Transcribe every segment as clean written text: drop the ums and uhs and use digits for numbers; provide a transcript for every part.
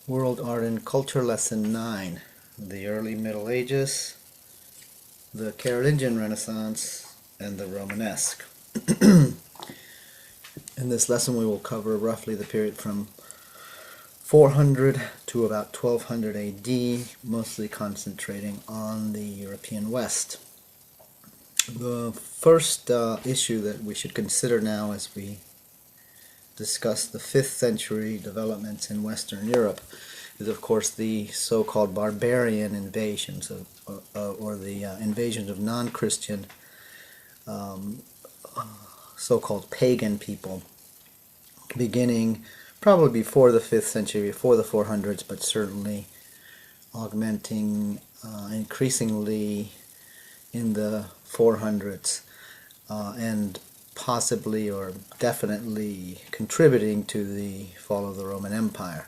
World Art and Culture Lesson 9, the Early Middle Ages, the Carolingian Renaissance, and the Romanesque. In this lesson we will cover roughly the period from 400 to about 1200 AD, mostly concentrating on the European West. The first issue that we should consider now as we discuss the 5th century developments in Western Europe is, of course, the so-called barbarian invasions, or the invasions of non-Christian, so-called pagan people, beginning probably before the 5th century, before the 400s, but certainly augmenting increasingly in the 400s, and possibly or definitely contributing to the fall of the Roman Empire.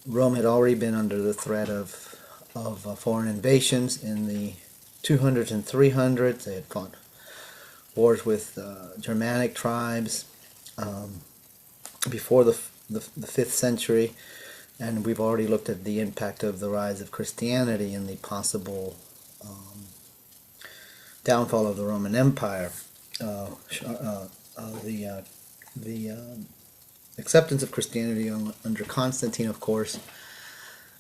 Rome had already been under the threat of foreign invasions in the 200s and 300s. They had fought wars with Germanic tribes before the 5th century, and we've already looked at the impact of the rise of Christianity and the possible downfall of the Roman Empire. The acceptance of Christianity under Constantine, of course,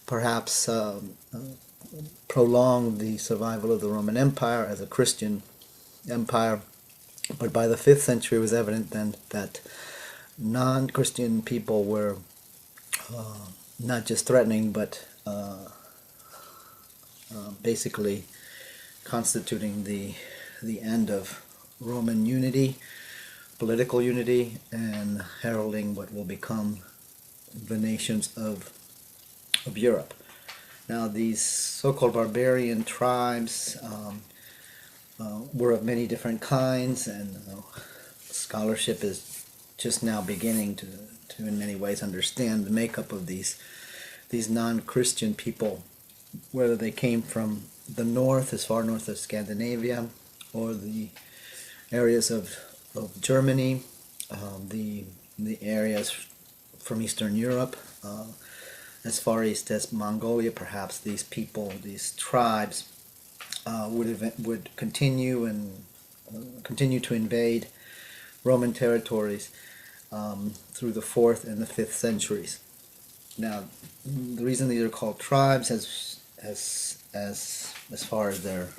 perhaps prolonged the survival of the Roman Empire as a Christian empire. But by the 5th century it was evident then that non-Christian people were not just threatening, but basically constituting the end of Roman unity, political unity, and heralding what will become the nations of Europe. Now, these so-called barbarian tribes were of many different kinds, and scholarship is just now beginning to in many ways understand the makeup of these non-Christian people, whether they came from the north, as far north as Scandinavia, or the areas of Germany, the areas from Eastern Europe, as far east as Mongolia. Perhaps these people, these tribes, would continue to invade Roman territories through the 4th and the 5th centuries. Now, the reason these are called tribes, as far as their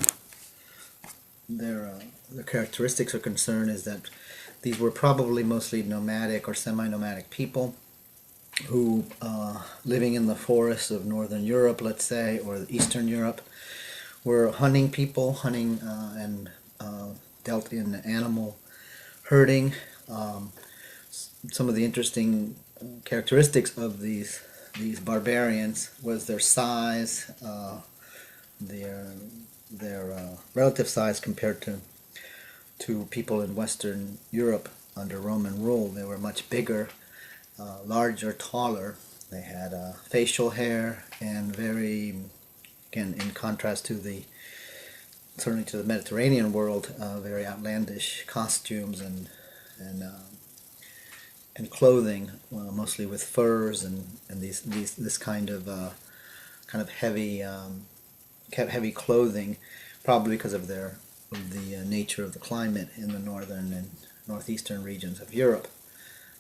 characteristics are concerned, is that these were probably mostly nomadic or semi-nomadic people who, living in the forests of northern Europe, let's say, or Eastern Europe, were hunting people, and dealt in animal herding. Some of the interesting characteristics of these barbarians was their size, their relative size compared to people in Western Europe under Roman rule. They were much bigger, larger, taller. They had facial hair, and very, again, in contrast to certainly to the Mediterranean world, very outlandish costumes and clothing, mostly with furs and this kind of heavy clothing, probably because of the nature of the climate in the northern and northeastern regions of Europe.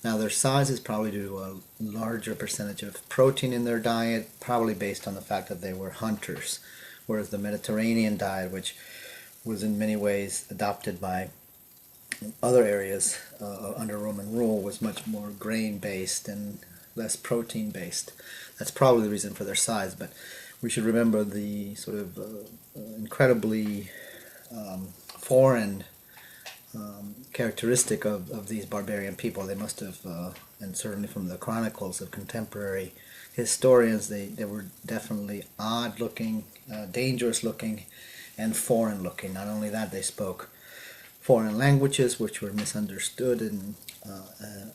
Now, their size is probably due to a larger percentage of protein in their diet, probably based on the fact that they were hunters, whereas the Mediterranean diet, which was in many ways adopted by other areas under Roman rule, was much more grain-based and less protein-based. That's probably the reason for their size, but we should remember the sort of incredibly foreign characteristic of these barbarian people. They must have, and certainly from the chronicles of contemporary historians, they were definitely odd-looking, dangerous-looking, and foreign-looking. Not only that, they spoke foreign languages which were misunderstood, and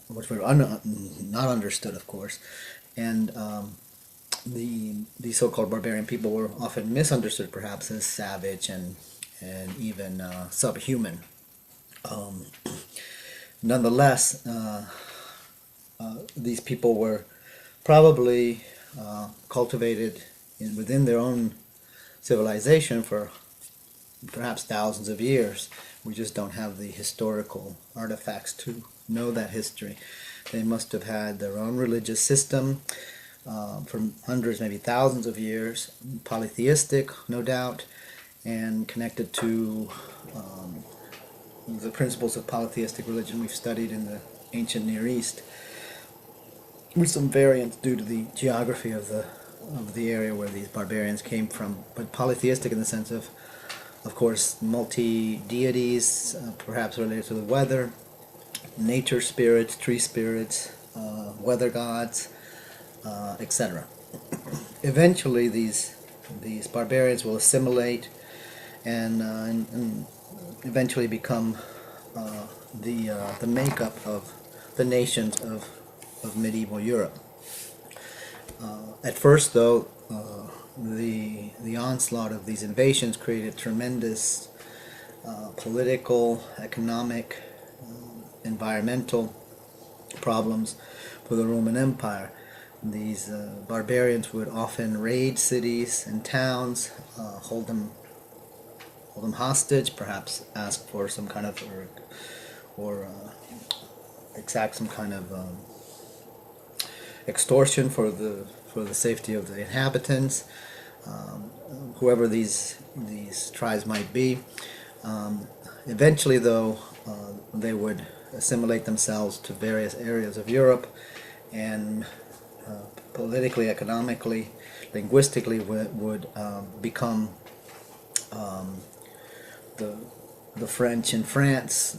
which were not understood, of course, and the so-called barbarian people were often misunderstood, perhaps, as savage and even subhuman. Nonetheless, these people were probably cultivated within their own civilization for perhaps thousands of years. We just don't have the historical artifacts to know that history. They must have had their own religious system for hundreds, maybe thousands of years, polytheistic, no doubt, and connected to the principles of polytheistic religion we've studied in the ancient Near East, with some variants due to the geography of the area where these barbarians came from, but polytheistic in the sense of course, multi-deities, perhaps related to the weather, nature spirits, tree spirits, weather gods, etc. Eventually, these barbarians will assimilate and eventually become the makeup of the nations of medieval Europe. At first, though, the onslaught of these invasions created tremendous political, economic, environmental problems for the Roman Empire. These barbarians would often raid cities and towns, hold them hostage, perhaps ask for some kind of or exact some kind of extortion for the safety of the inhabitants, whoever these tribes might be. Eventually, though, they would assimilate themselves to various areas of Europe, and politically, economically, linguistically would become the French in France,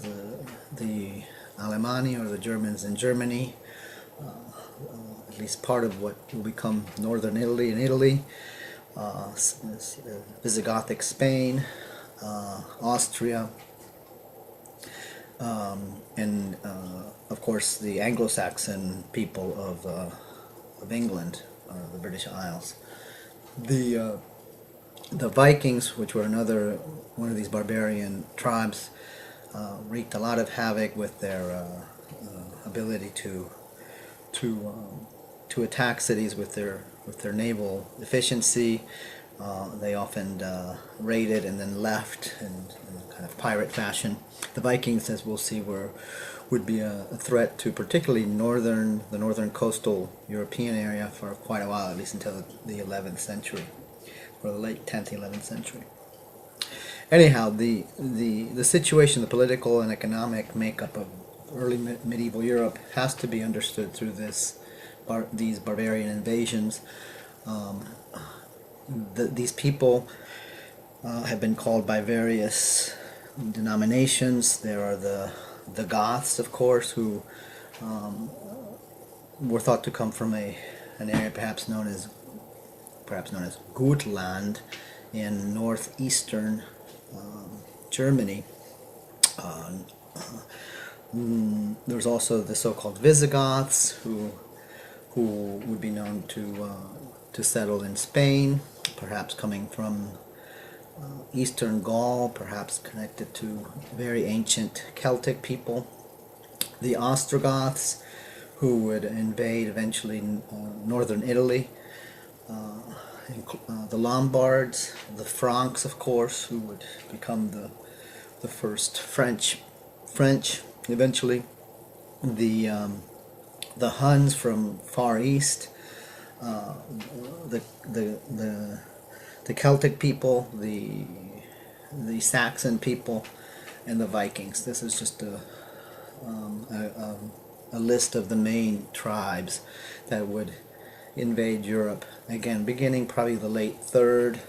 the Alemanni or the Germans in Germany, at least part of what will become northern Italy in Italy, Visigothic Spain, Austria, and of course the Anglo-Saxon people of England, the British Isles. The Vikings, which were one of these barbarian tribes, wreaked a lot of havoc with their ability to attack cities with their naval efficiency. They often raided and then left in a kind of pirate fashion. The Vikings, as we'll see, would be a threat to particularly the northern coastal European area for quite a while, at least until the 11th century, or the late 10th, 11th century. Anyhow, the situation, the political and economic makeup of early medieval Europe has to be understood through these barbarian invasions. These people have been called by various denominations. There are the Goths, of course, who were thought to come from an area perhaps known as Gutland in northeastern Germany. There's also the so-called Visigoths, who would be known to settle in Spain, perhaps coming from Eastern Gaul, perhaps connected to very ancient Celtic people. The Ostrogoths, who would invade eventually northern Italy. The Lombards, the Franks, of course, who would become the first French eventually. The Huns from Far East, the Celtic people, the Saxon people, and the Vikings. This is just a list of the main tribes that would invade Europe, again beginning probably the late 3rd,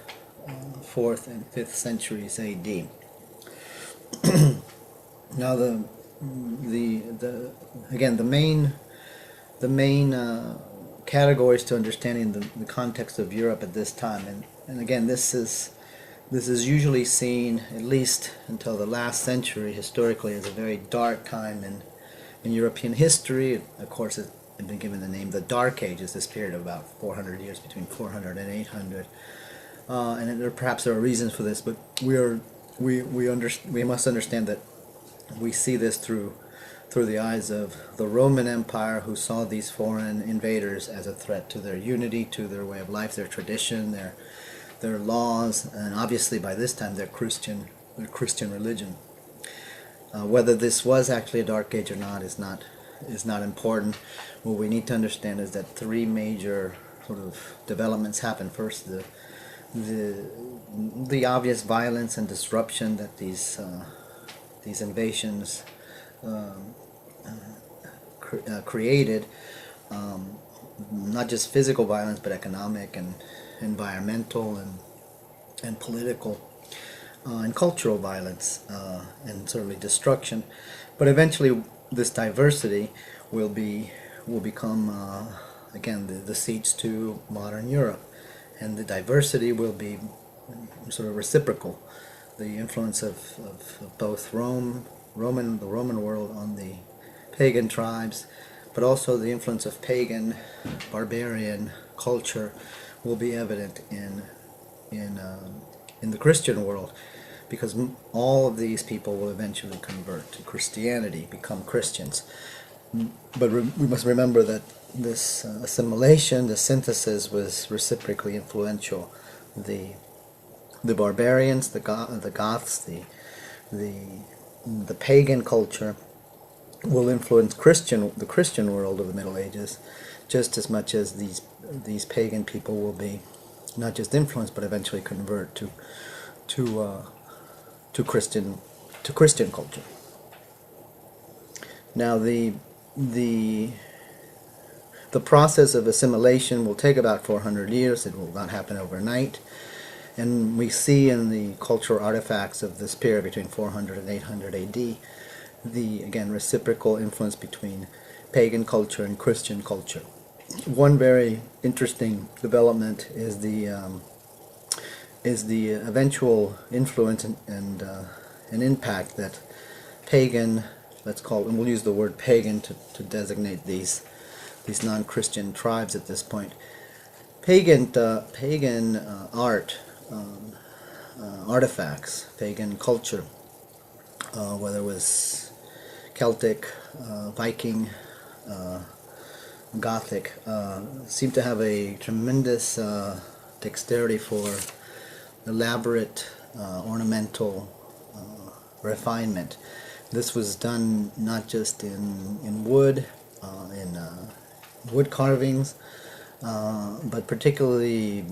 4th, and 5th centuries AD. Now the main categories to understanding the context of Europe at this time, and again this is usually seen, at least until the last century historically, as a very dark time in European history. Of course, it had been given the name the Dark Ages, this period of about 400 years, between 400 and 800. And perhaps there are reasons for this, but we must understand that we see this through through the eyes of the Roman Empire, who saw these foreign invaders as a threat to their unity, to their way of life, their tradition, their laws, and obviously by this time their Christian religion. Whether this was actually a Dark Age or not is not important. What we need to understand is that three major sort of developments happen. First, the obvious violence and disruption that these invasions created, not just physical violence but economic and environmental and political and cultural violence, and certainly destruction. But eventually this diversity will become again the seeds to modern Europe, and the diversity will be sort of reciprocal. The influence of both the Roman world on the pagan tribes, but also the influence of pagan, barbarian culture will be evident in the Christian world, because all of these people will eventually convert to Christianity, become Christians. But we must remember that this assimilation, the synthesis, was reciprocally influential. The barbarians, the Goths, the pagan culture will influence the Christian world of the Middle Ages just as much as these pagan people will be not just influenced but eventually convert to Christian culture. Now the process of assimilation will take about 400 years. It will not happen overnight. And we see in the cultural artifacts of this period between 400 and 800 AD the, again, reciprocal influence between pagan culture and Christian culture. One very interesting development is the eventual influence and impact that pagan, let's call, and we'll use the word pagan to designate these non-Christian tribes at this point. Pagan art, artifacts, pagan culture, whether it was Celtic, Viking, Gothic, seem to have a tremendous dexterity for elaborate ornamental refinement. This was done not just in wood, in wood carvings, but particularly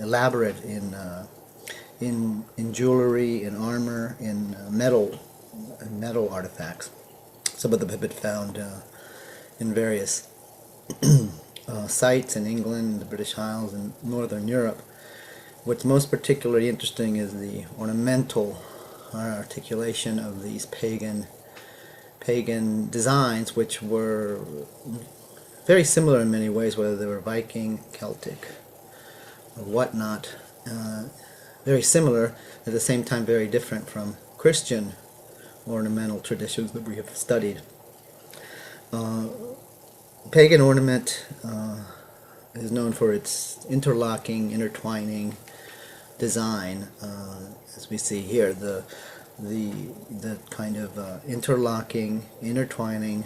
elaborate in jewelry, in armor, in metal artifacts. Some of them have been found in various sites in England, the British Isles, and Northern Europe. What's most particularly interesting is the ornamental articulation of these pagan designs, which were very similar in many ways, whether they were Viking, Celtic, or whatnot. Very similar, at the same time very different from Christian ornamental traditions that we have studied. Pagan ornament is known for its interlocking, intertwining design, as we see here. The kind of interlocking, intertwining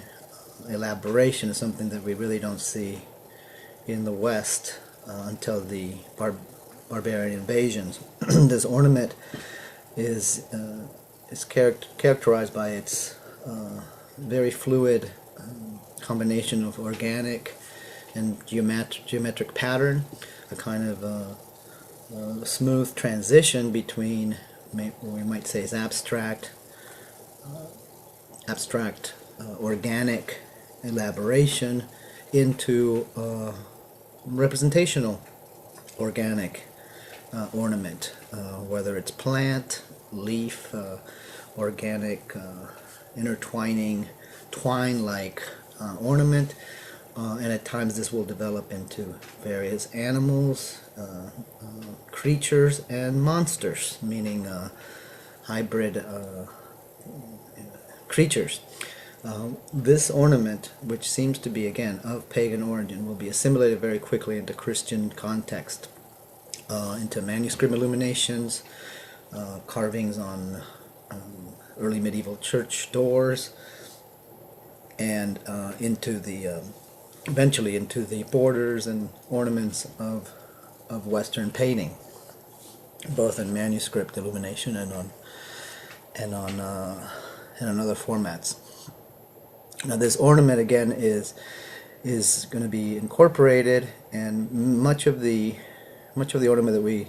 elaboration is something that we really don't see in the West until the barbarian invasions. This ornament is characterized by its very fluid combination of organic and geometric pattern, a kind of smooth transition between what we might say is abstract organic elaboration into representational organic ornament, whether it's plant, leaf, organic, intertwining, twine-like ornament, and at times this will develop into various animals, creatures, and monsters, meaning hybrid creatures. This ornament, which seems to be, again, of pagan origin, will be assimilated very quickly into Christian context, into manuscript illuminations, carvings on early medieval church doors, and into the eventually into the borders and ornaments of Western painting, both in manuscript illumination and on other formats. Now this ornament again is going to be incorporated, and much of the ornament that we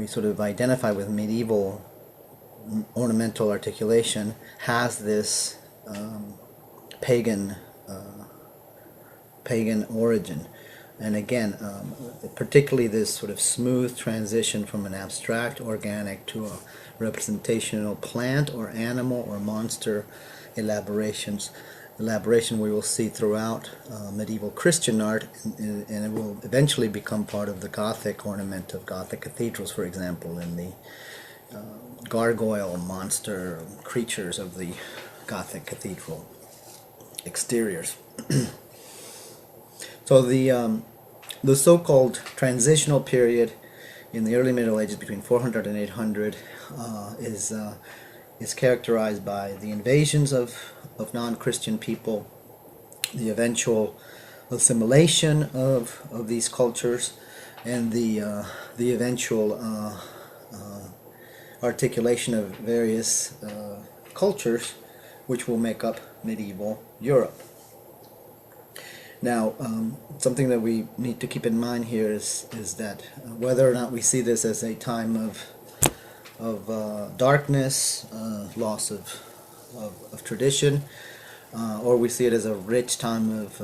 sort of identify with medieval ornamental articulation has this pagan origin. And again, particularly this sort of smooth transition from an abstract organic to a representational plant or animal or monster elaboration we will see throughout medieval Christian art, and it will eventually become part of the Gothic ornament of Gothic cathedrals, for example, in the gargoyle monster creatures of the Gothic cathedral exteriors. So the so-called transitional period in the early Middle Ages between 400 and 800 is characterized by the invasions of non-Christian people, the eventual assimilation of these cultures, and the eventual articulation of various cultures which will make up medieval Europe. Now, something that we need to keep in mind here is that whether or not we see this as a time of darkness, loss of tradition, or we see it as a rich time of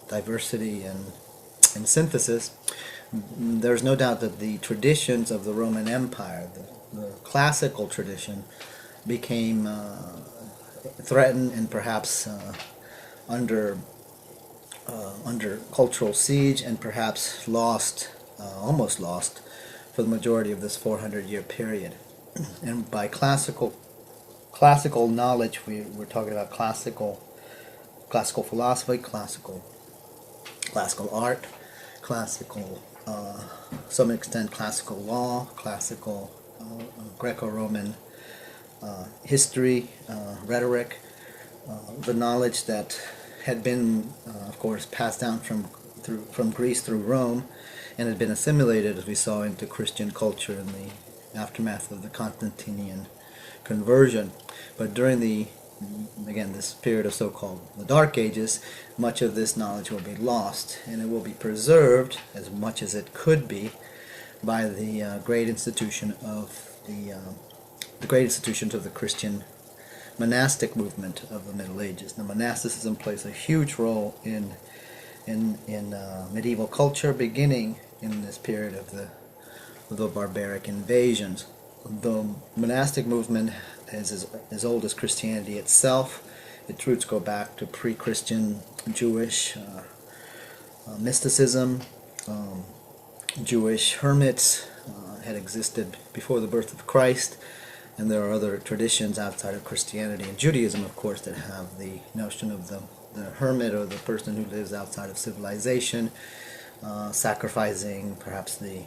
diversity and synthesis, there's no doubt that the traditions of the Roman Empire, the classical tradition, became threatened and perhaps under cultural siege, and perhaps almost lost for the majority of this 400-year period. And by classical knowledge, we're talking about classical philosophy, classical art, classical, some extent classical law, classical Greco-Roman history, rhetoric, the knowledge that had been, of course, passed down from Greece through Rome, and had been assimilated, as we saw, into Christian culture in the aftermath of the Constantinian conversion. But during this period of so-called the Dark Ages, much of this knowledge will be lost, and it will be preserved as much as it could be by the great institution of the great institutions of the Christian monastic movement of the Middle Ages. Now, monasticism plays a huge role in medieval culture, beginning in this period of the barbaric invasions. The monastic movement is as old as Christianity itself. Its roots go back to pre-Christian Jewish mysticism. Jewish hermits had existed before the birth of Christ, and there are other traditions outside of Christianity and Judaism, of course, that have the notion of the hermit, or the person who lives outside of civilization, sacrificing perhaps the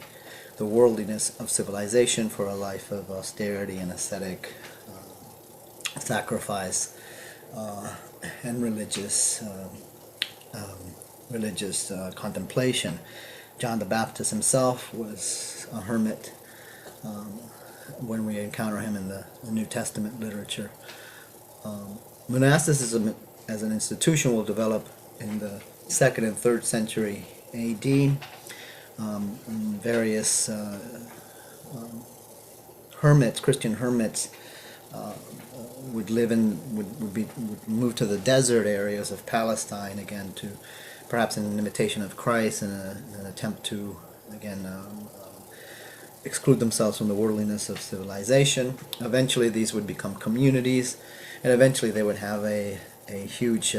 worldliness of civilization for a life of austerity and ascetic sacrifice and religious contemplation. John the Baptist himself was a hermit when we encounter him in the New Testament literature. Monasticism as an institution will develop in the 2nd and 3rd century AD. Various hermits, Christian hermits, would move to the desert areas of Palestine, again, to perhaps in an imitation of Christ, and an attempt to again exclude themselves from the worldliness of civilization. Eventually these would become communities, and eventually they would have a huge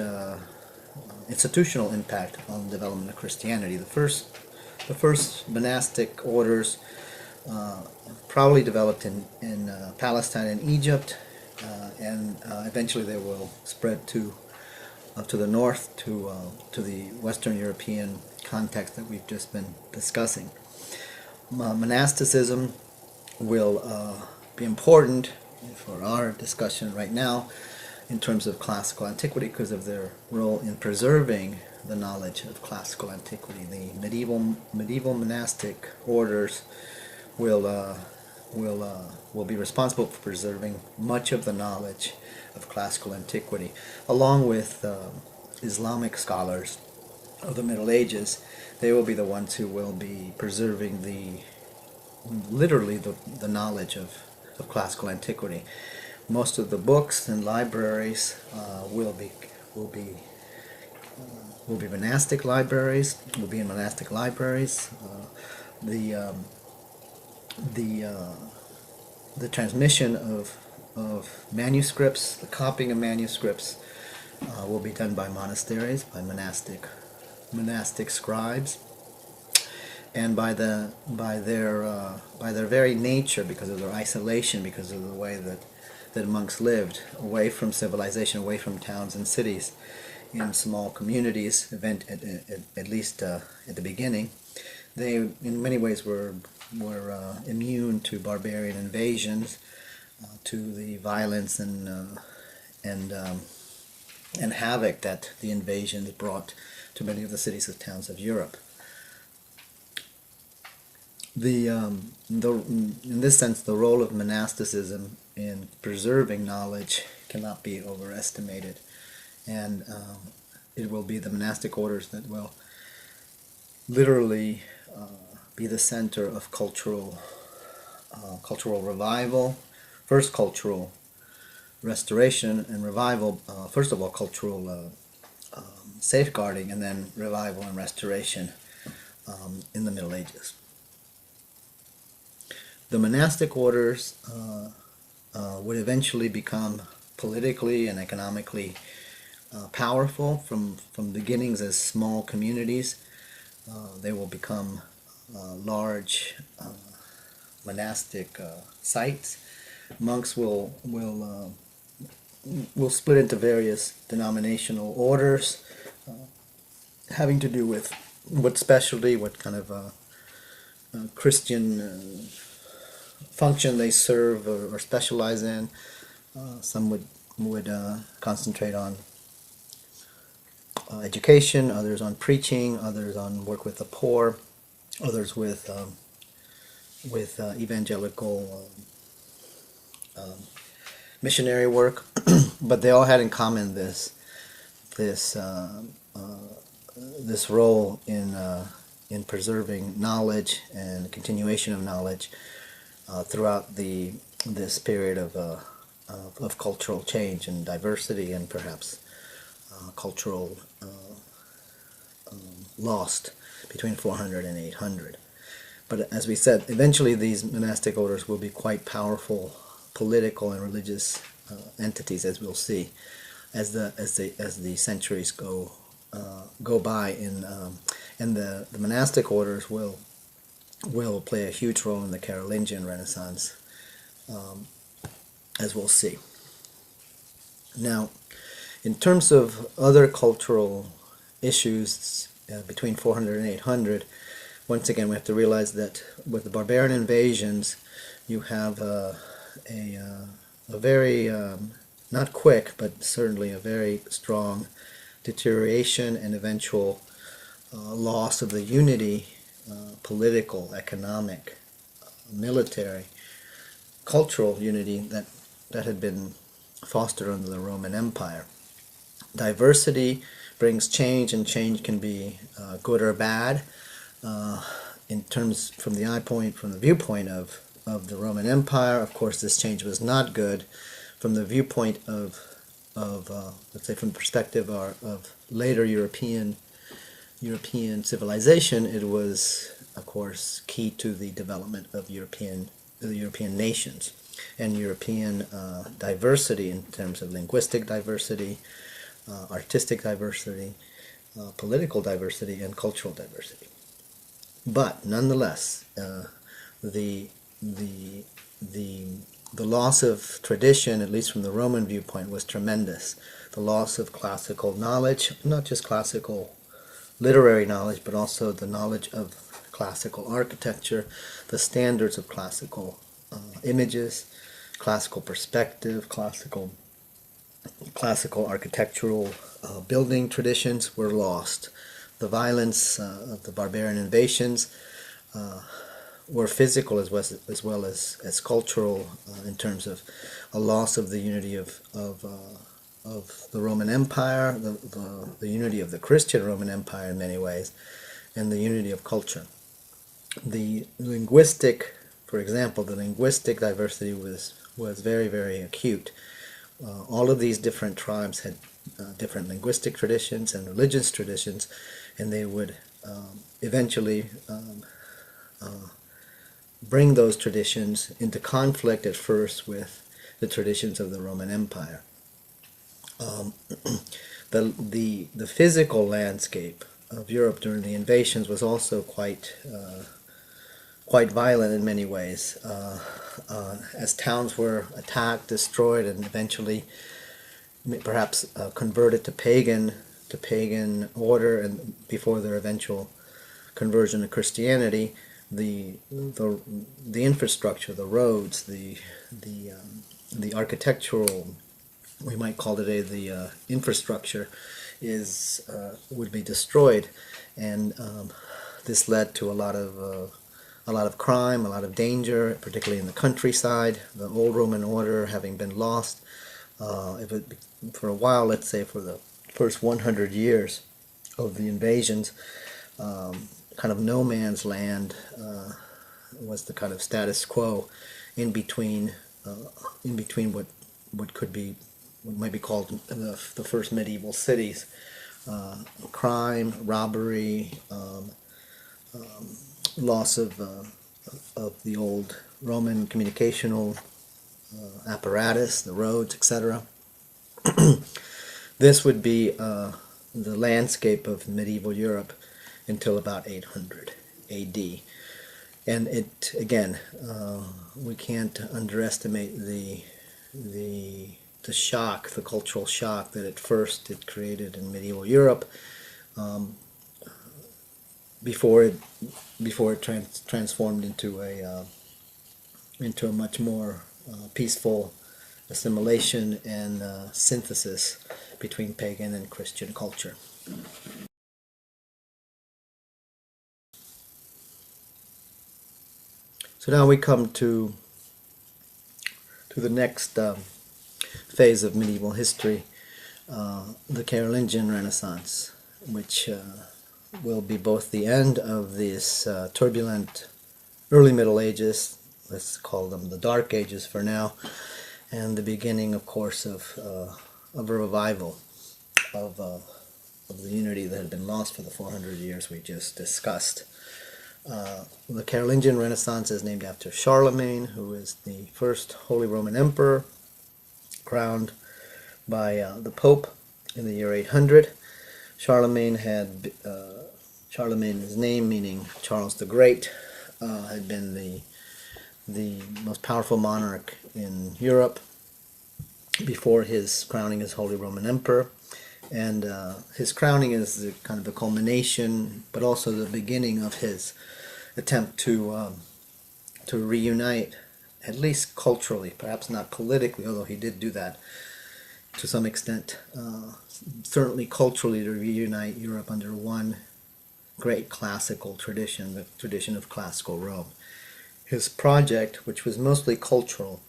institutional impact on the development of Christianity. The first monastic orders probably developed in Palestine and Egypt, and eventually they will spread to the north, to the Western European context that we've just been discussing. Monasticism will be important for our discussion right now in terms of classical antiquity because of their role in preserving the knowledge of classical antiquity. The medieval monastic orders will be responsible for preserving much of the knowledge of classical antiquity, along with Islamic scholars of the Middle Ages. They will be the ones who will be preserving literally the knowledge of classical antiquity. Most of the books and libraries will be monastic libraries. Will be in monastic libraries. The transmission of manuscripts, the copying of manuscripts, will be done by monasteries, by monastic scribes, and by their very nature, because of their isolation, because of the way that monks lived away from civilization, away from towns and cities, in small communities, at least at the beginning. They, in many ways, were immune to barbarian invasions, to the violence and havoc that the invasions brought to many of the cities and towns of Europe. In this sense, the role of monasticism in preserving knowledge cannot be overestimated, and it will be the monastic orders that will literally be the center of cultural revival. First, cultural restoration and revival. First of all, cultural safeguarding, and then revival and restoration in the Middle Ages. The monastic orders would eventually become politically and economically powerful from beginnings as small communities. They will become large monastic sites. Monks will split into various denominational orders, having to do with what specialty, what kind of Christian function they serve or specialize in. Some would concentrate on education, others on preaching, others on work with the poor, others with evangelical missionary work. But they all had in common this role in preserving knowledge and continuation of knowledge throughout this period of cultural change and diversity, and perhaps cultural lost between 400 and 800. But as we said, eventually these monastic orders will be quite powerful political and religious entities, as we'll see, as the centuries go by. And the monastic orders will play a huge role in the Carolingian Renaissance, as we'll see. Now, in terms of other cultural issues between 400 and 800, once again we have to realize that with the barbarian invasions, you have a very, not quick, but certainly a very strong deterioration and eventual loss of the unity, political, economic, military, cultural unity that had been fostered under the Roman Empire. Diversity brings change, and change can be good or bad. In terms, from the viewpoint of the Roman Empire, of course, this change was not good. From the viewpoint of let's say, from the perspective of later European civilization, it was, of course, key to the development of the European nations and European diversity in terms of linguistic diversity, artistic diversity, political diversity, and cultural diversity. But nonetheless, the loss of tradition, at least from the Roman viewpoint, was tremendous. The loss of classical knowledge, not just classical literary knowledge, but also the knowledge of classical architecture, the standards of classical images, classical perspective, classical classical architectural building traditions were lost. The violence of the barbarian invasions were physical as well as cultural, in terms of a loss of the unity of the Roman Empire, the unity of the Christian Roman Empire in many ways, and the unity of culture. The linguistic, for example, the linguistic diversity was very, very acute. All of these different tribes had different linguistic traditions and religious traditions, and they would eventually bring those traditions into conflict at first with the traditions of the Roman Empire. The physical landscape of Europe during the invasions was also quite violent in many ways, as towns were attacked, destroyed, and eventually perhaps converted to pagan order, and before their eventual conversion to Christianity. The infrastructure, the roads, the architectural, we might call today the infrastructure, would be destroyed, and this led to a lot of crime, a lot of danger, particularly in the countryside. The old Roman order having been lost, for a while, let's say for the first 100 years of the invasions, kind of no man's land was the kind of status quo in between what might be called the first medieval cities. Crime, robbery, loss of the old Roman communicational apparatus, the roads, etc. This would be the landscape of medieval Europe until about 800 A.D. And it, again, we can't underestimate the shock, the cultural shock that at first it created in medieval Europe, before it transformed into a much more peaceful assimilation and synthesis between pagan and Christian culture. So now we come to the next phase of medieval history, the Carolingian Renaissance, which will be both the end of this turbulent early Middle Ages, let's call them the Dark Ages for now, and the beginning, of course, of a revival of the unity that had been lost for the 400 years we just discussed. The Carolingian Renaissance is named after Charlemagne, who is the first Holy Roman Emperor, crowned by the Pope in the year 800. Charlemagne's name, meaning Charles the Great, had been the most powerful monarch in Europe before his crowning as Holy Roman Emperor. And his crowning is kind of the culmination, but also the beginning of his attempt to reunite, at least culturally, perhaps not politically, although he did do that to some extent, certainly culturally, to reunite Europe under one great classical tradition, the tradition of classical Rome. His project, which was mostly cultural,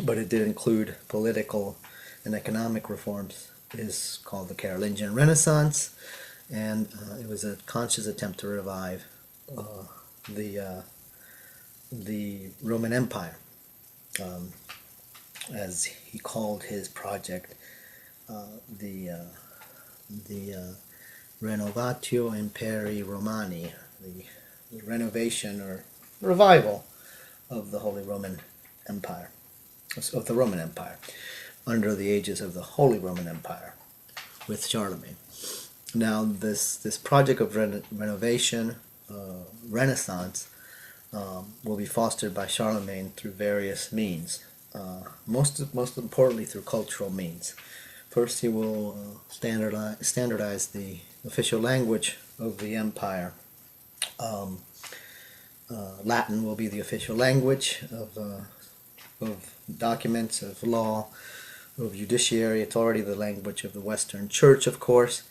but it did include political and economic reforms, is called the Carolingian Renaissance, and it was a conscious attempt to revive the Roman Empire, as he called his project, the Renovatio Imperii Romani, the renovation or revival of the Holy Roman Empire, of the Roman Empire, under the aegis of the Holy Roman Empire with Charlemagne. Now, this project of renovation, Renaissance, will be fostered by Charlemagne through various means. Most importantly, through cultural means. First, he will standardize the official language of the empire. Latin will be the official language of documents, of law, judiciary. It's already the language of the Western Church, of course.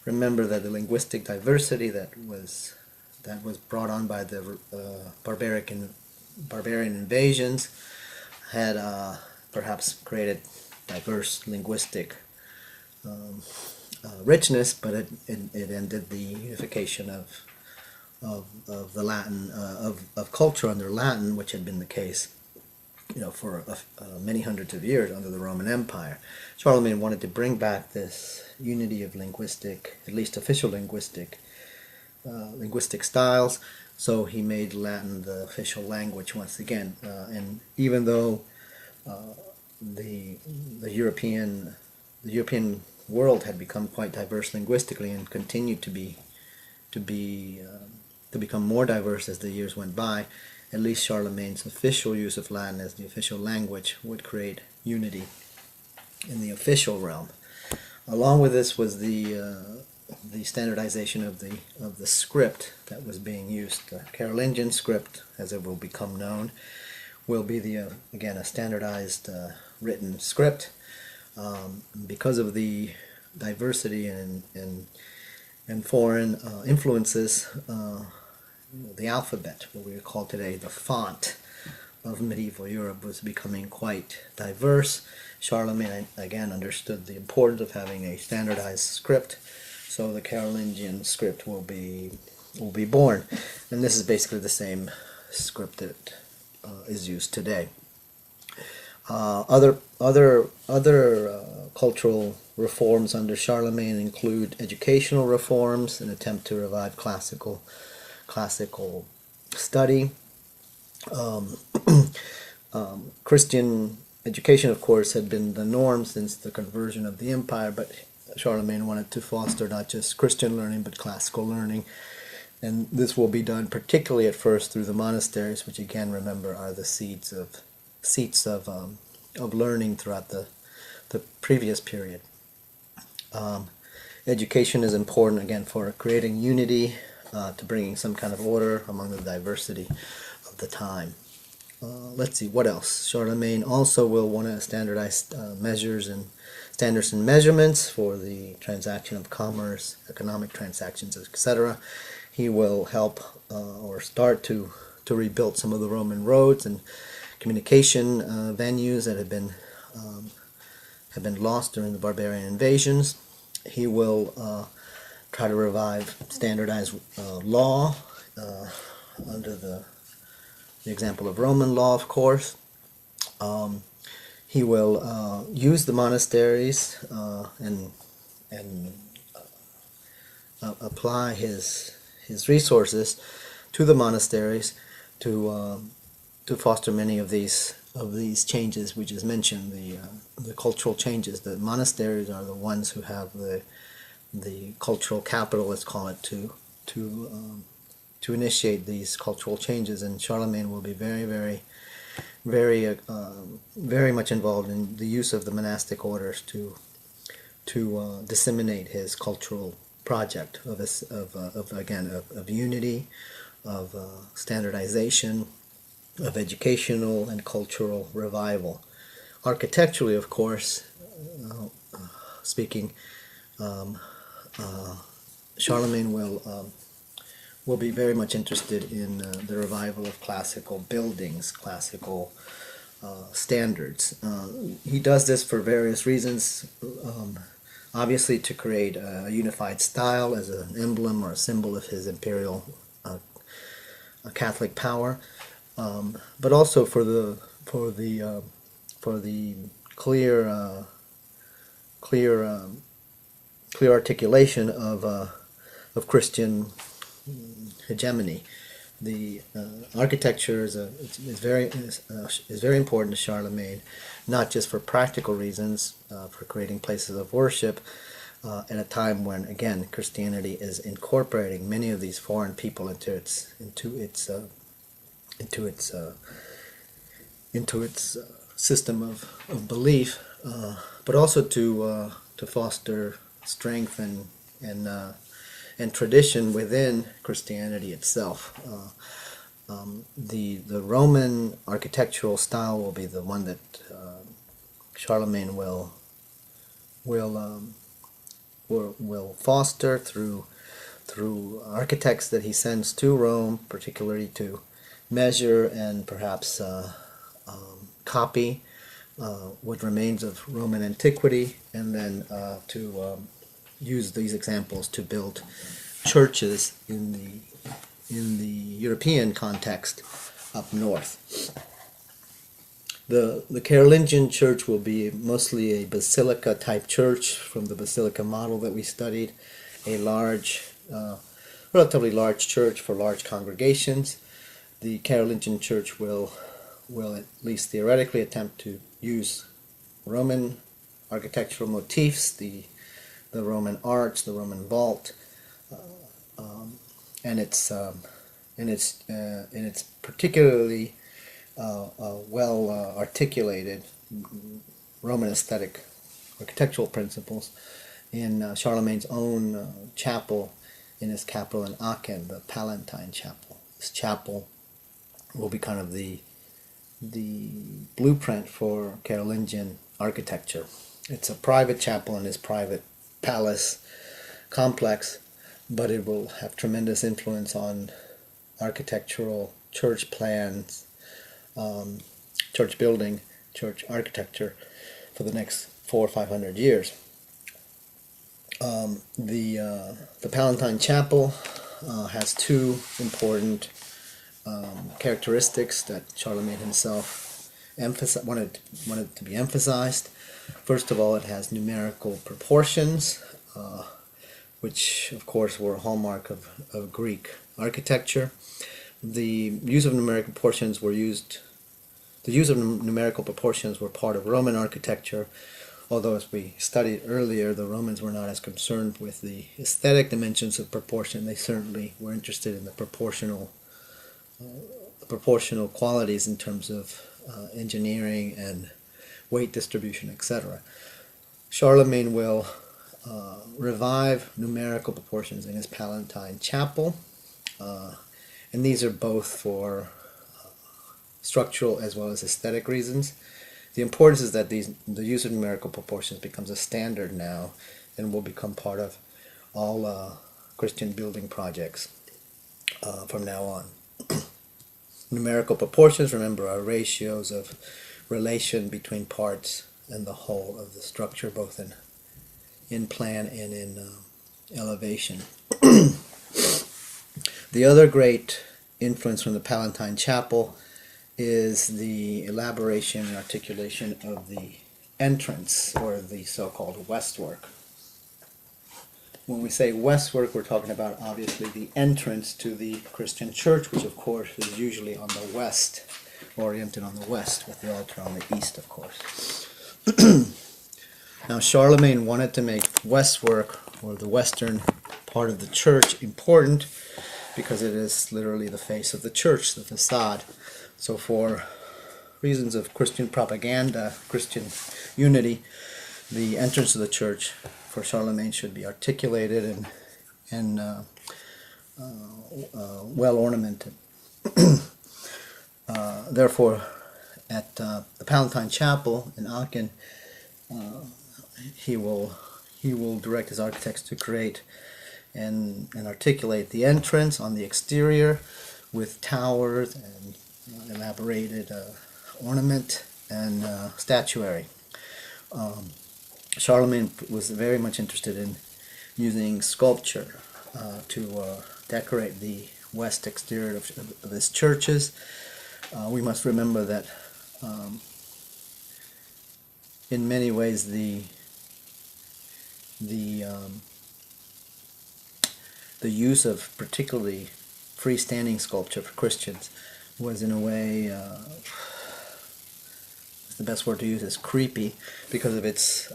Remember that the linguistic diversity that was brought on by the barbarian invasions had perhaps created diverse linguistic richness, but it ended the unification of the Latin of culture under Latin, which had been the case, for many hundreds of years under the Roman Empire. Charlemagne wanted to bring back this unity of linguistic, at least official linguistic styles. So he made Latin the official language once again. And even though the European world had become quite diverse linguistically and continued to become more diverse as the years went by, at least Charlemagne's official use of Latin as the official language would create unity in the official realm. Along with this was the standardization of the script that was being used. The Carolingian script, as it will become known, will be again a standardized written script. Because of the diversity and foreign influences, the alphabet, what we call today the font of medieval Europe, was becoming quite diverse. Charlemagne again understood the importance of having a standardized script, so the Carolingian script will be born, and this is basically the same script that is used today. Other cultural reforms under Charlemagne include educational reforms, an attempt to revive classical study. Christian education, of course, had been the norm since the conversion of the empire, but Charlemagne wanted to foster not just Christian learning but classical learning, and this will be done particularly at first through the monasteries, which again, remember, are the seats of learning throughout the previous period. Education is important again for creating unity, to bringing some kind of order among the diversity of the time. Let's see, what else? Charlemagne also will want to standardize measures and standards and measurements for the transaction of commerce, economic transactions, etc. He will help or start to rebuild some of the Roman roads and communication venues that have been lost during the barbarian invasions. He will try to revive standardized law under the example of Roman law, of course. He will use the monasteries and apply his resources to the monasteries to foster many of these changes we just mentioned, the cultural changes. The monasteries are the ones who have the cultural capital, let's call it, to initiate these cultural changes, and Charlemagne will be very much involved in the use of the monastic orders to disseminate his cultural project of unity, of standardization, of educational and cultural revival. Architecturally, of course, speaking, Charlemagne will be very much interested in the revival of classical buildings, classical standards. He does this for various reasons. Obviously, to create a unified style as an emblem or a symbol of his imperial Catholic power, but also for the clear articulation of Christian hegemony. The architecture is very important to Charlemagne, not just for practical reasons, for creating places of worship, at a time when, again, Christianity is incorporating many of these foreign people into its system of belief, but also to foster strength and tradition within Christianity itself. The Roman architectural style will be the one that Charlemagne will will foster through architects that he sends to Rome, particularly to measure and perhaps copy what remains of Roman antiquity, and then to use these examples to build churches in the European context up north. The Carolingian church will be mostly a basilica type church from the basilica model that we studied, a large, relatively large church for large congregations. The Carolingian church will at least theoretically attempt to use Roman architectural motifs, the Roman arch, the Roman vault, and it's particularly well articulated Roman aesthetic architectural principles in Charlemagne's own chapel in his capital in Aachen, the Palatine Chapel. This chapel will be kind of the blueprint for Carolingian architecture. It's a private chapel in his private palace complex, but it will have tremendous influence on architectural church plans, church building, church architecture for the next 400 or 500 years. The Palatine Chapel has two important characteristics that Charlemagne himself wanted to be emphasized. First of all, it has numerical proportions, which of course were a hallmark of Greek architecture. The use of numerical proportions were part of Roman architecture, although as we studied earlier, the Romans were not as concerned with the aesthetic dimensions of proportion. They certainly were interested in the proportional qualities in terms of engineering and weight distribution, etc. Charlemagne will revive numerical proportions in his Palatine Chapel, and these are both for structural as well as aesthetic reasons. The importance is that the use of numerical proportions becomes a standard now and will become part of all Christian building projects from now on. Numerical proportions, remember, are ratios of relation between parts and the whole of the structure, both in plan and in elevation. The other great influence from the Palatine Chapel is the elaboration and articulation of the entrance, or the so-called westwork. When we say westwork, we're talking about obviously the entrance to the Christian church, which of course is usually on the west, oriented on the west, with the altar on the east, of course. Now, Charlemagne wanted to make westwork, or the western part of the church, important because it is literally the face of the church, the facade. So for reasons of Christian propaganda, Christian unity, the entrance to the church for Charlemagne should be articulated and well ornamented. Therefore, at the Palatine Chapel in Aachen, he will direct his architects to create and articulate the entrance on the exterior with towers and elaborated ornament and statuary. Charlemagne was very much interested in using sculpture to decorate the west exterior of his churches. We must remember that in many ways the use of particularly freestanding sculpture for Christians was in a way, the best word to use is creepy, because of its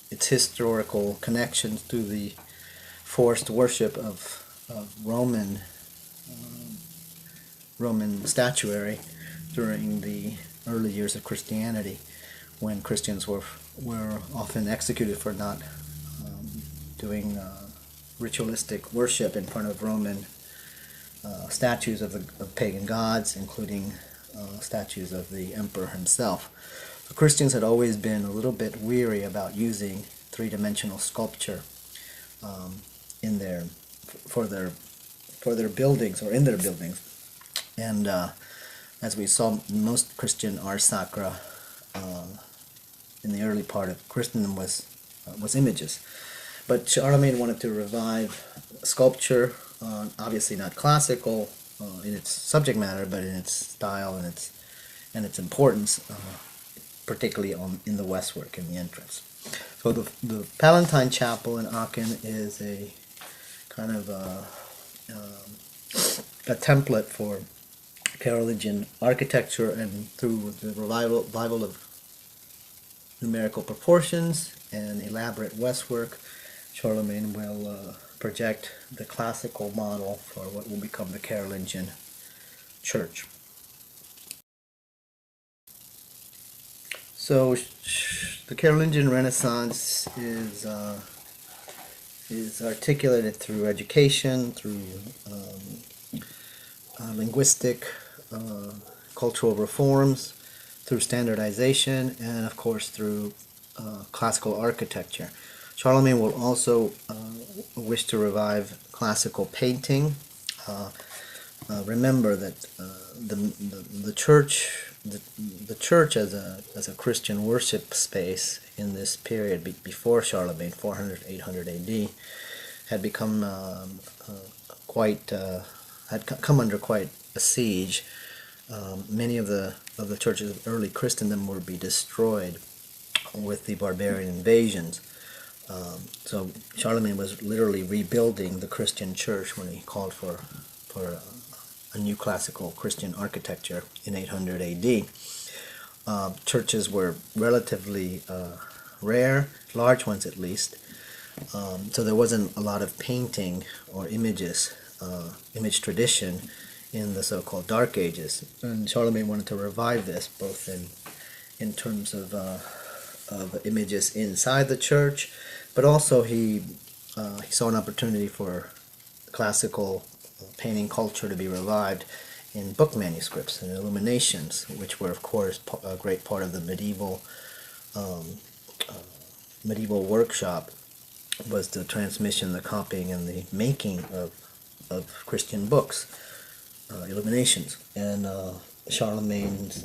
historical connections to the forced worship of Roman statuary during the early years of Christianity, when Christians were often executed for not doing ritualistic worship in front of Roman statues of pagan gods, including statues of the emperor himself. The Christians had always been a little bit weary about using three-dimensional sculpture in their for their buildings or in their buildings. And as we saw, most Christian ars sacra in the early part of Christendom was images. But Charlemagne wanted to revive sculpture, obviously not classical in its subject matter, but in its style and its importance, particularly in the westwork, in the entrance. So the Palatine Chapel in Aachen is a kind of a template for Carolingian architecture, and through the revival of numerical proportions and elaborate westwork, Charlemagne will project the classical model for what will become the Carolingian church. So the Carolingian Renaissance is articulated through education, through linguistic, cultural reforms, through standardization, and of course through classical architecture. Charlemagne will also wish to revive classical painting. Remember that the church as a Christian worship space in this period before Charlemagne, 400-800 AD, had become had come under quite a siege. Many of the churches of early Christendom would be destroyed with the barbarian invasions. So Charlemagne was literally rebuilding the Christian church when he called for a new classical Christian architecture in 800 AD. Churches were relatively rare, large ones at least, so there wasn't a lot of painting or image tradition in the so-called Dark Ages, and Charlemagne wanted to revive this both in terms of images inside the church, but also he saw an opportunity for classical painting culture to be revived in book manuscripts and illuminations, which were of course a great part of the medieval workshop, was the transmission, the copying, and the making of Christian books, illuminations. And Charlemagne's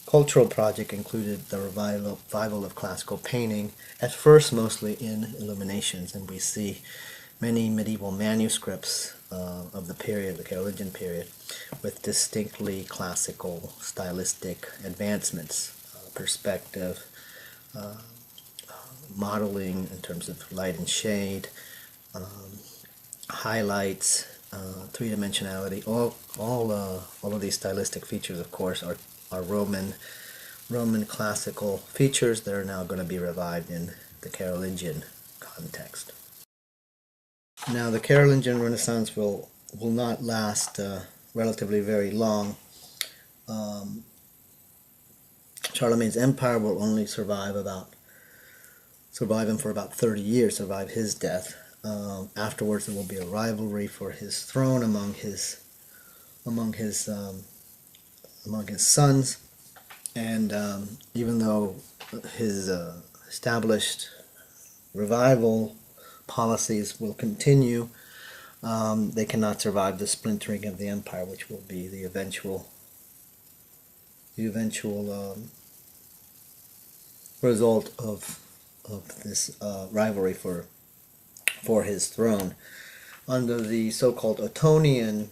cultural project included the revival of classical painting, at first mostly in illuminations, and we see many medieval manuscripts of the period, the Carolingian period, with distinctly classical stylistic advancements, perspective, modeling in terms of light and shade, highlights, three-dimensionality. All of these stylistic features, of course, are Roman classical features that are now going to be revived in the Carolingian context. Now, the Carolingian Renaissance will not last relatively very long. Charlemagne's empire will only survive him for about 30 years, survive his death. Afterwards, there will be a rivalry for his throne among his sons, and even though his established revival policies will continue, they cannot survive the splintering of the empire, which will be the eventual result of this rivalry for his throne. Under the so-called Ottonian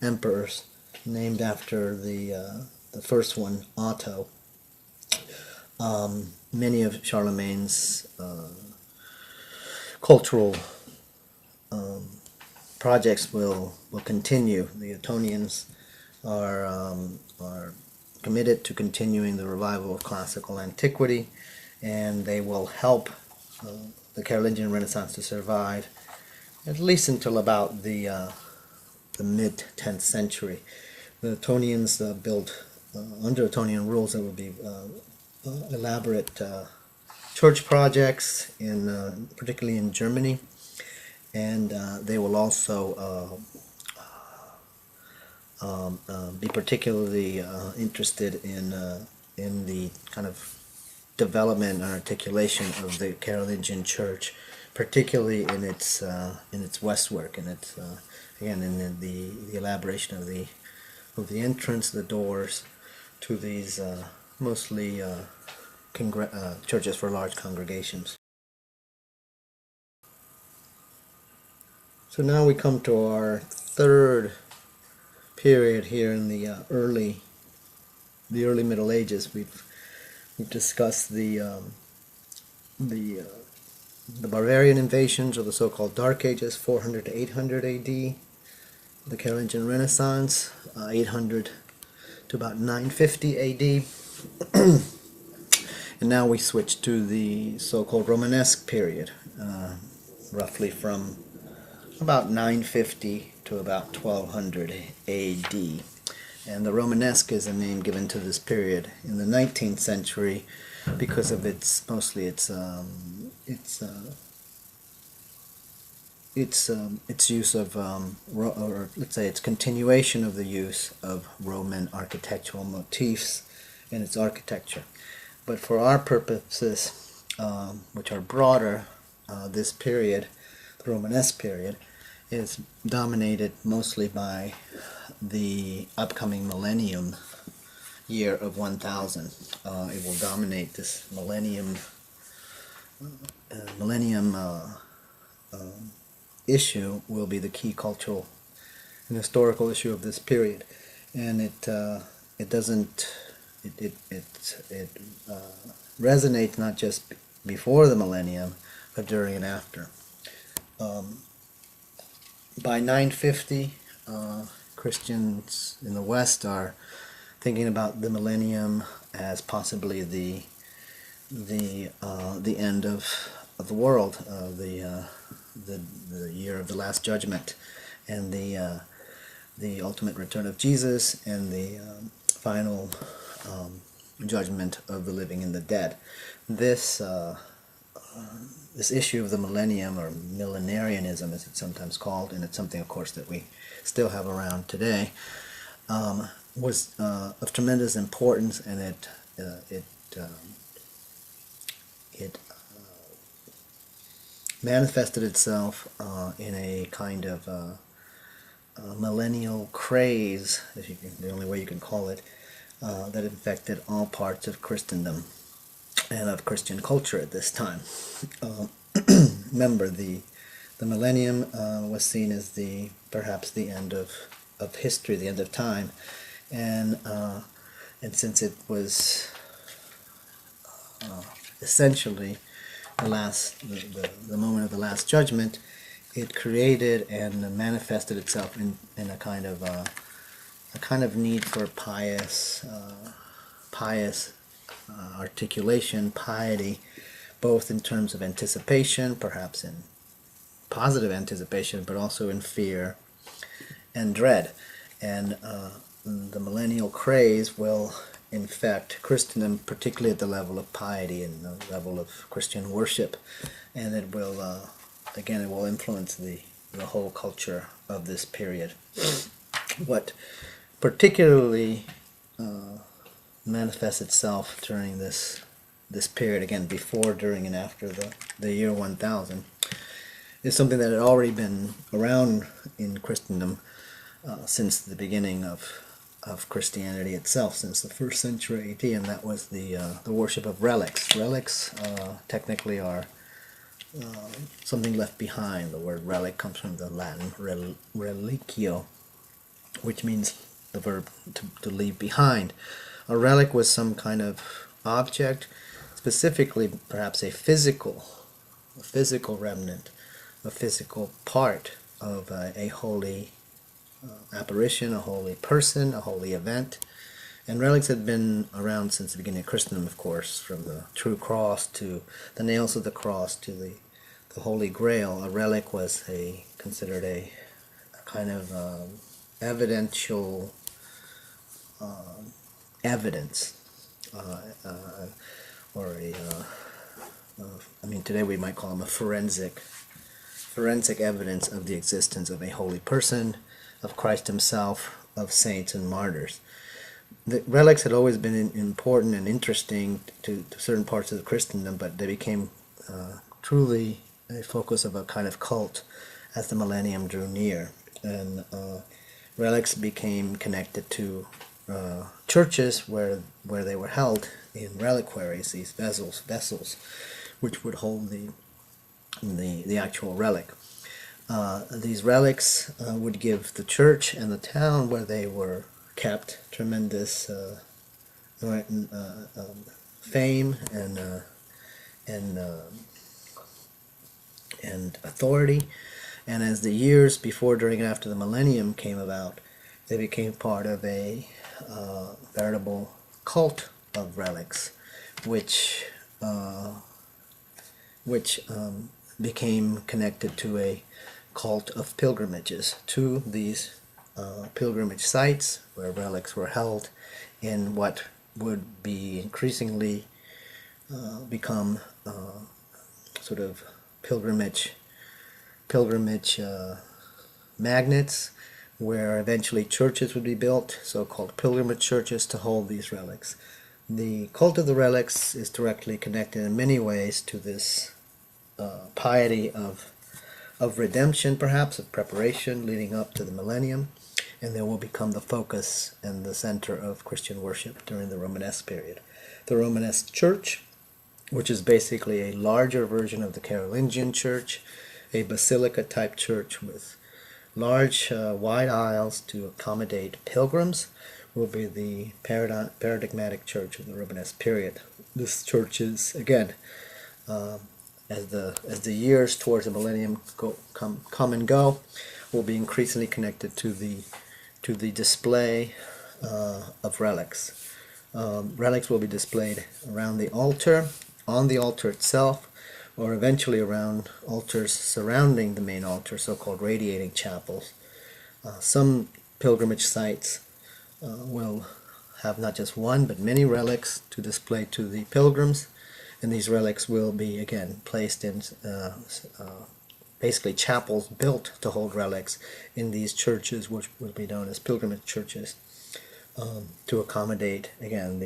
emperors, named after the first one, Otto, many of Charlemagne's cultural projects will continue. The Ottonians are committed to continuing the revival of classical antiquity, and they will help the Carolingian Renaissance to survive at least until about the mid-10th century. The Ottonians built, under Ottonian rules, there will be elaborate church projects, particularly in Germany, and they will also be particularly interested in in the kind of development and articulation of the Carolingian Church, particularly in its westwork, and its again in the elaboration of the entrance, the doors to these mostly churches for large congregations. So now we come to our third period here in the early Middle Ages. We've discussed the Bavarian invasions, or the so-called Dark Ages, 400 to 800 A.D. The Carolingian Renaissance, 800 to about 950 A.D. And now we switch to the so-called Romanesque period, roughly from about 950 to about 1200 A.D. And the Romanesque is a name given to this period in the 19th century because of its use of, or let's say its continuation of the use of Roman architectural motifs in its architecture. But for our purposes, which are broader, this period, the Romanesque period, is dominated mostly by the upcoming millennium year of 1000. It will dominate this millennium issue will be the key cultural and historical issue of this period, and it resonates not just before the millennium, but during and after. By 950, Christians in the West are thinking about the millennium as possibly the end of the world, the year of the Last Judgment, and the ultimate return of Jesus, and the final judgment of the living and the dead. This issue of the millennium, or millenarianism as it's sometimes called, and it's something of course that we still have around today, was of tremendous importance, and it manifested itself in a kind of millennial craze, the only way you can call it, that infected all parts of Christendom and of Christian culture at this time. Remember, the millennium was seen as perhaps the end of history, the end of time, and since it was essentially the moment of the Last Judgment, it created and manifested itself in a kind of need for pious articulation, piety, both in terms of anticipation, perhaps in positive anticipation, but also in fear and dread. And the millennial craze will infect Christendom, particularly at the level of piety and the level of Christian worship, and it will, again, it will influence the whole culture of this period. What particularly manifests itself during this period, again, before, during, and after the year 1000, is something that had already been around in Christendom since the beginning of Christianity itself, since the 1st century AD, and that was the worship of relics. Relics technically are something left behind. The word relic comes from the Latin relicio, which means the verb to leave behind. A relic was some kind of object, specifically perhaps a physical remnant, a physical part of a holy apparition, a holy person, a holy event. And relics had been around since the beginning of Christendom, of course, from the true cross to the nails of the cross to the Holy Grail. A relic was considered a kind of evidential evidence, or today we might call them a forensic evidence of the existence of a holy person, of Christ himself, of saints and martyrs. the relics had always been important and interesting to certain parts of the Christendom, but they became truly a focus of a kind of cult as the millennium drew near. And relics became connected to churches where they were held in reliquaries, these vessels, which would hold the actual relic. These relics would give the church and the town where they were kept tremendous fame and authority. And as the years before, during, and after the millennium came about, they became part of a veritable cult of relics, which became connected to a cult of pilgrimages to these pilgrimage sites where relics were held in what would be increasingly become sort of pilgrimage magnets, where eventually churches would be built, so-called pilgrimage churches, to hold these relics. The cult of the relics is directly connected in many ways to this piety of redemption, perhaps, of preparation leading up to the millennium, and they will become the focus and the center of Christian worship during the Romanesque period. The Romanesque Church, which is basically a larger version of the Carolingian Church, a basilica-type church with large, wide aisles to accommodate pilgrims, will be the paradigmatic church of the Romanesque period. This church is, again, as the years towards the millennium come and go, will be increasingly connected to the display of relics. Relics will be displayed around the altar, on the altar itself, or eventually around altars surrounding the main altar, so-called radiating chapels. Some pilgrimage sites will have not just one, but many relics to display to the pilgrims, and these relics will be, again, placed in basically chapels built to hold relics in these churches, which will be known as pilgrimage churches, to accommodate, again,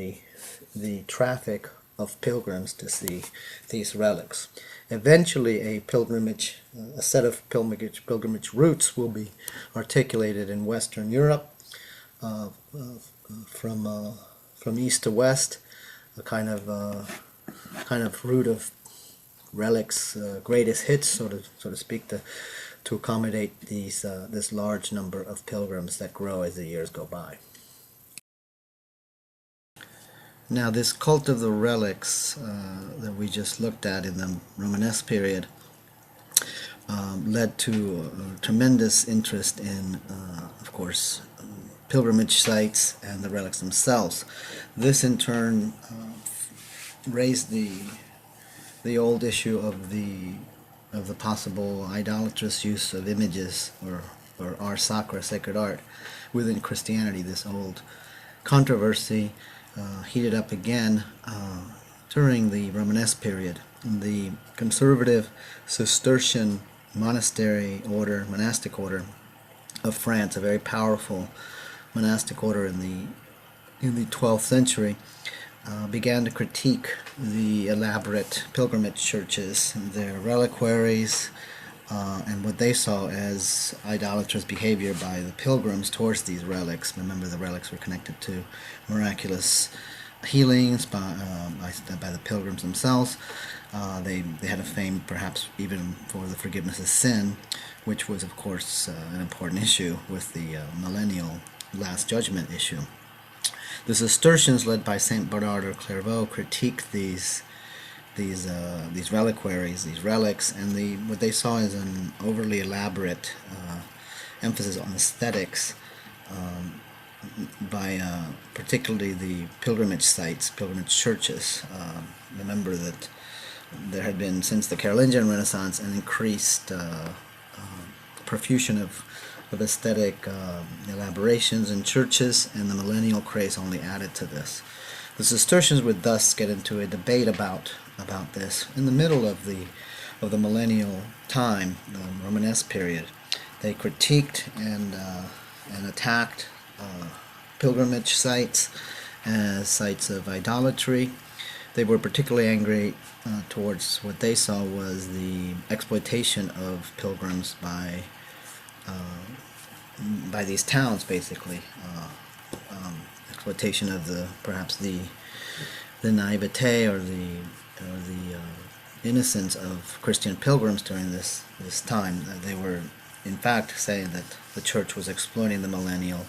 the traffic of pilgrims to see these relics. Eventually, a set of pilgrimage routes will be articulated in Western Europe, from east to west, a kind of route of relics, greatest hits, so to speak, to accommodate this large number of pilgrims that grow as the years go by. Now, this cult of the relics that we just looked at in the Romanesque period led to tremendous interest in, of course, pilgrimage sites and the relics themselves. This, in turn, raised the old issue of the possible idolatrous use of images or ars sacra, sacred art, within Christianity. This old controversy heated up again during the Romanesque period. The conservative Cistercian monastic order of France, a very powerful monastic order in the 12th century, began to critique the elaborate pilgrimage churches, their reliquaries, and what they saw as idolatrous behavior by the pilgrims towards these relics. Remember, the relics were connected to miraculous healings by the pilgrims themselves. They had a fame, perhaps even for the forgiveness of sin, which was, of course, an important issue with the millennial Last Judgment issue. The Cistercians, led by Saint Bernard of Clairvaux, critiqued these reliquaries, these relics, and what they saw as an overly elaborate emphasis on aesthetics by particularly the pilgrimage sites, pilgrimage churches. Remember that there had been, since the Carolingian Renaissance, an increased profusion of aesthetic elaborations in churches, and the millennial craze only added to this. The Cistercians would thus get into a debate about this in the middle of the millennial time, the Romanesque period. They critiqued and attacked pilgrimage sites as sites of idolatry. They were particularly angry towards what they saw was the exploitation of pilgrims by these towns, basically. Exploitation of perhaps the naivete or the innocence of Christian pilgrims during this time. They were, in fact, saying that the church was exploiting the millennial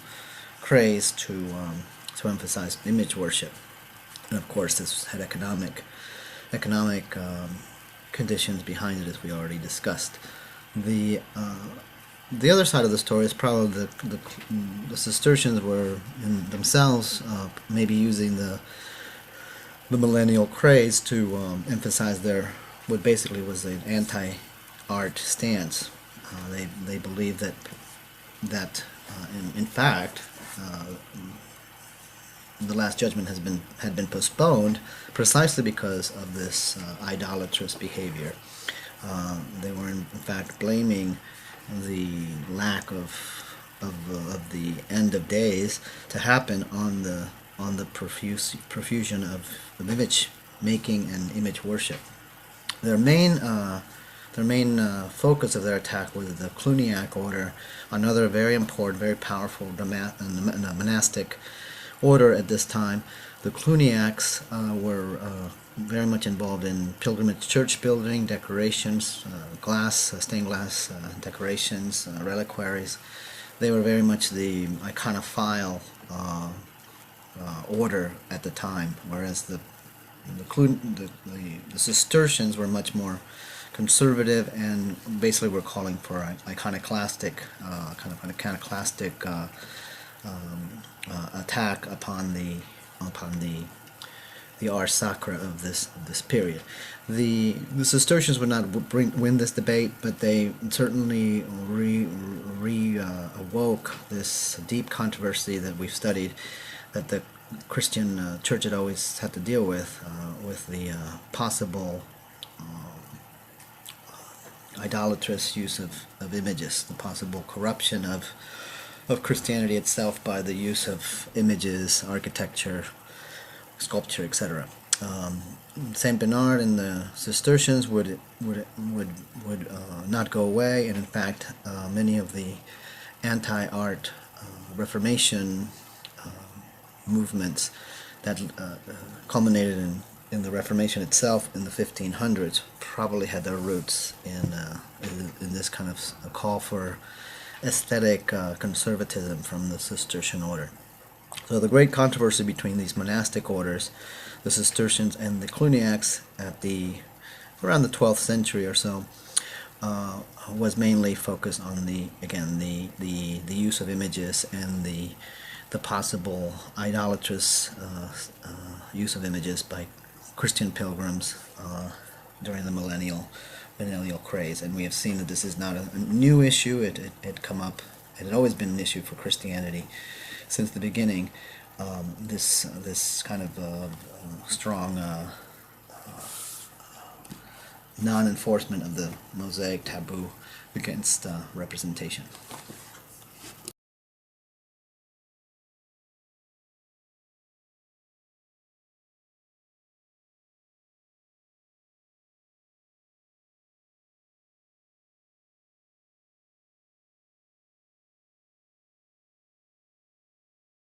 craze to emphasize image worship, and of course, this had economic conditions behind it, as we already discussed. The other side of the story is probably the Cistercians were in themselves maybe using the millennial craze to emphasize their what basically was an anti-art stance. They believed that in fact the Last Judgment had been postponed precisely because of this idolatrous behavior. They were in fact blaming the lack of the end of days to happen on the profusion of image making and image worship. Their main focus of their attack was the Cluniac order, another very important, very powerful monastic order at this time. The Cluniacs were very much involved in pilgrimage church building, decorations, stained glass decorations, reliquaries. They were very much the iconophile order at the time, whereas the Cistercians were much more conservative and basically were calling for an iconoclastic attack upon the ars sacra of this period. The Cistercians would not win this debate, but they certainly awoke this deep controversy that we've studied, that the Christian church had always had to deal with the possible idolatrous use of images, the possible corruption of Christianity itself by the use of images, architecture, sculpture, etc. Saint Bernard and the Cistercians would not go away, and in fact, many of the anti-art Reformation movements that culminated in the Reformation itself in the 1500s probably had their roots in this kind of a call for aesthetic conservatism from the Cistercian order. So the great controversy between these monastic orders, the Cistercians and the Cluniacs, around the 12th century or so, was mainly focused on the use of images and the possible idolatrous use of images by Christian pilgrims during the millennial craze. And we have seen that this is not a new issue. It had come up. It had always been an issue for Christianity since the beginning. This kind of strong non-enforcement of the Mosaic taboo against representation.